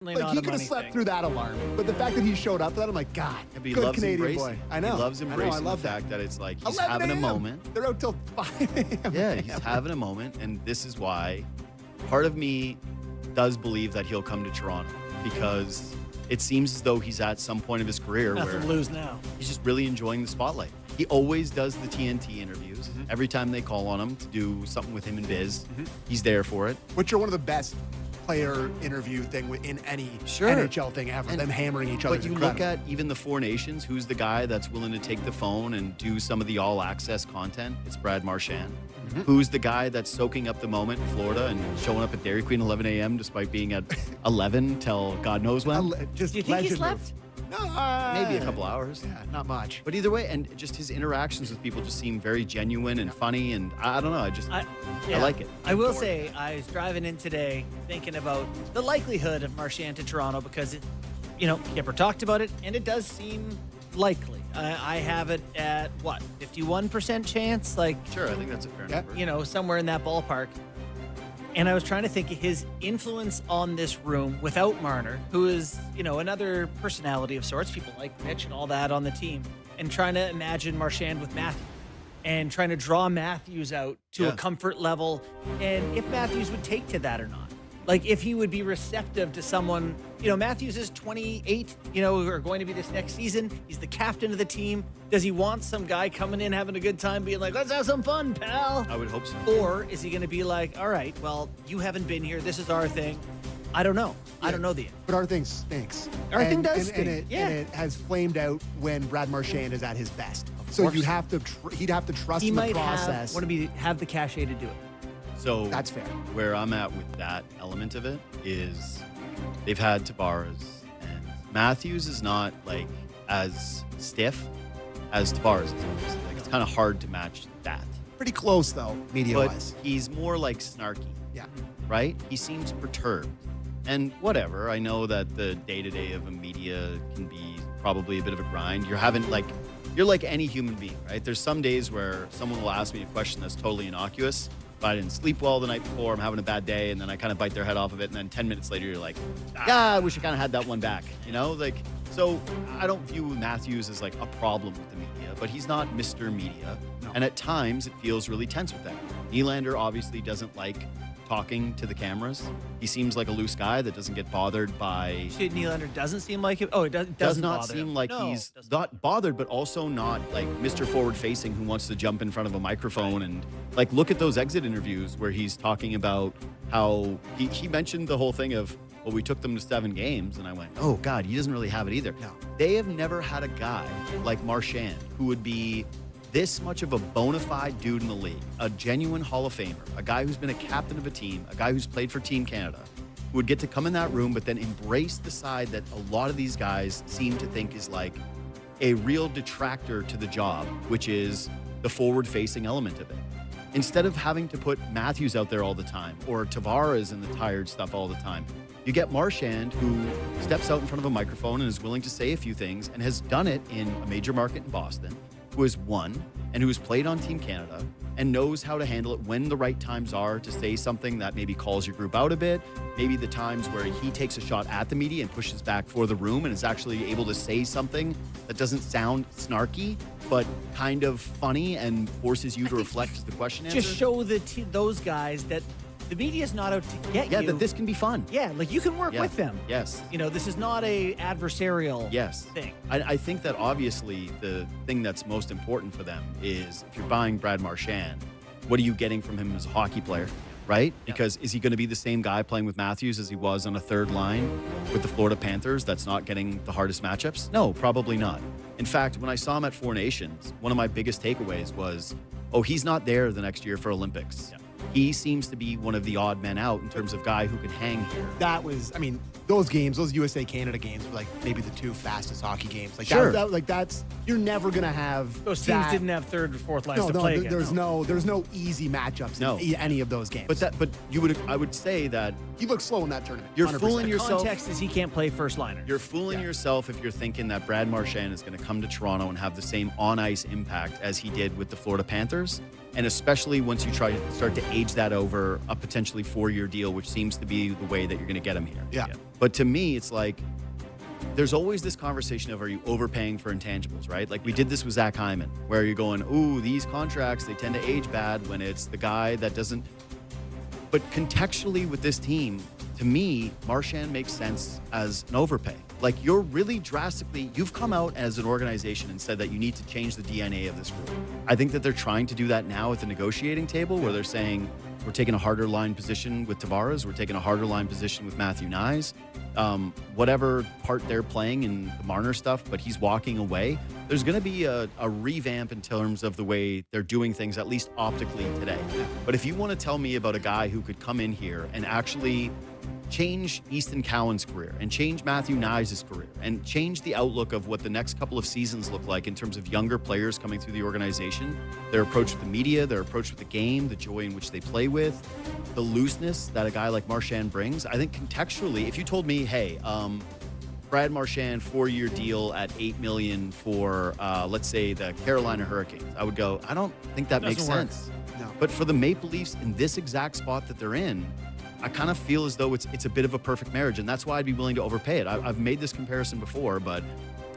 Like, not he a could have money slept thing. through that alarm. But the fact that he showed up for that, I'm like, God, But he good loves Canadian embracing. boy. I know. He loves embracing I love the that. fact that it's like he's 11 having a a.m.. moment. They're out till 5 a.m. Yeah, he's having a moment, and this is why part of me does believe that he'll come to Toronto because it seems as though he's at some point of his career Nothing where to lose now. he's just really enjoying the spotlight. He always does the TNT interviews. Mm-hmm. Every time they call on him to do something with him and Biz, he's there for it. Which are one of the best player interview thing in any Sure. NHL thing ever. And- them hammering each other. But you look at even the Four Nations, who's the guy that's willing to take the phone and do some of the all-access content? It's Brad Marchand. Who's the guy that's soaking up the moment in Florida and showing up at Dairy Queen 11 a.m. despite being at 11 till God knows when? Just Do you think he legend slept? move. No, Maybe a couple hours. Yeah, not much. But either way, and just his interactions with people just seem very genuine and funny, and I don't know, I like it. I will say, I was driving in today thinking about the likelihood of Marchand to Toronto because, Kipper talked about it, and it does seem likely. I have it at, 51% chance? Like, Sure, I think that's a fair number. somewhere in that ballpark. And I was trying to think of his influence on this room without Marner, who is, another personality of sorts. People like Mitch and all that on the team. And trying to imagine Marchand with Matthews and trying to draw Matthews out to a comfort level. And if Matthews would take to that or not. Like, if he would be receptive to someone, Matthews is 28, or going to be this next season. He's the captain of the team. Does he want some guy coming in, having a good time, being like, let's have some fun, pal? I would hope so. Or is he going to be like, all right, well, you haven't been here. This is our thing. I don't know. I don't know the end. But our thing stinks. Our thing does and stink, and it has flamed out when Brad Marchand is at his best. So course. you'd have to he'd have to trust He in the might process. have the cachet to do it. So That's fair. Where I'm at with that element of it is they've had Tavares, and Matthews is not like as stiff as Tavares is. Obviously. Like, it's kind of hard to match that. Pretty close though, media-wise. But he's more like snarky, Yeah. right? He seems perturbed. And whatever, I know that the day-to-day of a media can be probably a bit of a grind. You're like any human being, right? There's some days where someone will ask me a question that's totally innocuous. If I didn't sleep well the night before, I'm having a bad day, and then I kind of bite their head off of it, and then 10 minutes later, you're like, I wish I kind of had that one back, So I don't view Matthews as like a problem with the media, but he's not Mr. Media. No. And at times, it feels really tense with that. Nylander obviously doesn't like talking to the cameras. He seems like a loose guy that doesn't get bothered by... Shit, Nylander doesn't seem like it. Oh, it doesn't Does not bother seem him. like No, he's doesn't not bothered, but also not like Mr. Forward-facing who wants to jump in front of a microphone and like look at those exit interviews where he's talking about how he mentioned the whole thing of, well, we took them to 7 games, and I went, oh God, he doesn't really have it either. No. They have never had a guy like Marchand who would be this much of a bona fide dude in the league, a genuine Hall of Famer, a guy who's been a captain of a team, a guy who's played for Team Canada, who would get to come in that room but then embrace the side that a lot of these guys seem to think is like a real detractor to the job, which is the forward-facing element of it. Instead of having to put Matthews out there all the time or Tavares in the tired stuff all the time, you get Marchand, who steps out in front of a microphone and is willing to say a few things and has done it in a major market in Boston, who has won and who has played on Team Canada and knows how to handle it when the right times are to say something that maybe calls your group out a bit, maybe the times where he takes a shot at the media and pushes back for the room and is actually able to say something that doesn't sound snarky, but kind of funny and forces you to reflect as the question answer. Just show those guys that the media's not out to get you. Yeah, that this can be fun. Yeah, like you can work Yeah. with them. Yes. This is not a adversarial Yes. thing. I think that obviously the thing that's most important for them is if you're buying Brad Marchand, what are you getting from him as a hockey player, right? Because is he going to be the same guy playing with Matthews as he was on a third line with the Florida Panthers that's not getting the hardest matchups? No, probably not. In fact, when I saw him at Four Nations, one of my biggest takeaways was, he's not there the next year for Olympics. He seems to be one of the odd men out in terms of guy who can hang here. That was, those games, those USA-Canada games were like maybe the 2 fastest hockey games. Like Sure. you're never going to have Those teams that. didn't have third or fourth lines No, to play against. there's no easy matchups in any of those games. But I would say that he looked slow in that tournament. You're 100%. fooling yourself. Context is he can't play first liners. You're fooling yourself if you're thinking that Brad Marchand is going to come to Toronto and have the same on-ice impact as he did with the Florida Panthers. And especially once you try to start to age that over a potentially 4-year deal, which seems to be the way that you're going to get him here. Yeah. But to me, it's like there's always this conversation of, are you overpaying for intangibles, right? Like we did this with Zach Hyman, where you're going, ooh, these contracts, they tend to age bad when it's the guy that doesn't. But contextually with this team, to me, Marchand makes sense as an overpay. Like you're really drastically, you've come out as an organization and said that you need to change the DNA of this group. I think that they're trying to do that now at the negotiating table where they're saying, we're taking a harder line position with Tavares. We're taking a harder line position with Matthew Nyes. Whatever part they're playing in the Marner stuff, but he's walking away. There's going to be a revamp in terms of the way they're doing things, at least optically today. But if you want to tell me about a guy who could come in here and actually change Easton Cowan's career and change Matthew Nyes' career and change the outlook of what the next couple of seasons look like in terms of younger players coming through the organization, their approach with the media, their approach with the game, the joy in which they play with, the looseness that a guy like Marchand brings. I think contextually, if you told me, hey, Brad Marchand 4-year deal at $8 million for, let's say, the Carolina Hurricanes, I would go, I don't think that makes sense. No. But for the Maple Leafs in this exact spot that they're in, I kind of feel as though it's a bit of a perfect marriage, and that's why I'd be willing to overpay it. I've made this comparison before, but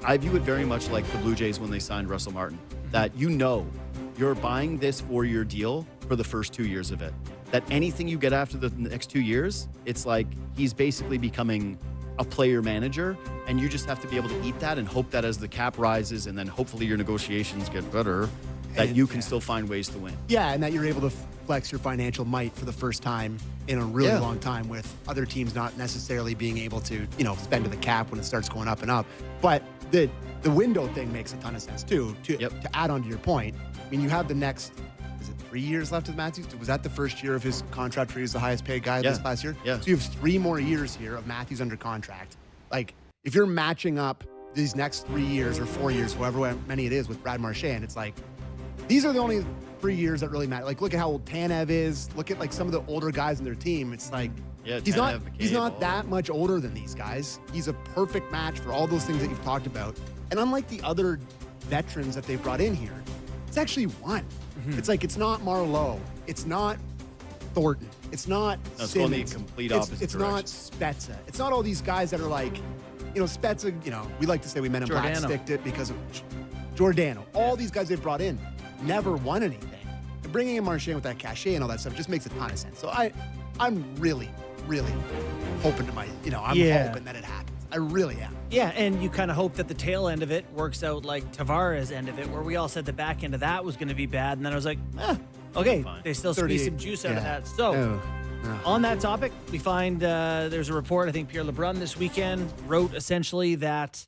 I view it very much like the Blue Jays when they signed Russell Martin, that you're buying this 4-year deal for the first 2 years of it. That anything you get after the next 2 years, it's like he's basically becoming a player manager, and you just have to be able to eat that and hope that as the cap rises and then hopefully your negotiations get better, that you can still find ways to win. Yeah, and that you're able to flex your financial might for the first time in a really long time, with other teams not necessarily being able to, spend to the cap when it starts going up and up. But the window thing makes a ton of sense too. To add on to your point, I mean, you have the next, is it 3 years left with Matthews? Was that the first year of his contract where he was the highest paid guy this last year? Yeah. So you have 3 more years here of Matthews under contract. Like, if you're matching up these next 3 years or 4 years, however many it is, with Brad Marchand, it's like, these are the only 3 years that really matter. Like, look at how old Tanev is. Look at like some of the older guys in their team. It's like, he's not that much older than these guys. He's a perfect match for all those things that you've talked about. And unlike the other veterans that they've brought in here, it's actually one. It's like, it's not Marleau. It's not Thornton. It's not It's going Simmons. the complete opposite It's direction. not Spezza. It's not all these guys that are like, Spezza, we like to say we men in black Giordano. sticked it because of Giordano. All these guys they've brought in never won anything. And bringing in Marchand with that cachet and all that stuff just makes a ton of sense. So I'm really, really hoping to hoping that it happens. I really am. Yeah, and you kind of hope that the tail end of it works out like Tavares' end of it, where we all said the back end of that was going to be bad, and then I was like, okay, Fine. they still squeeze 38, some juice out of yeah. that. So, Oh. on that topic, we find there's a report, I think Pierre LeBrun this weekend wrote essentially that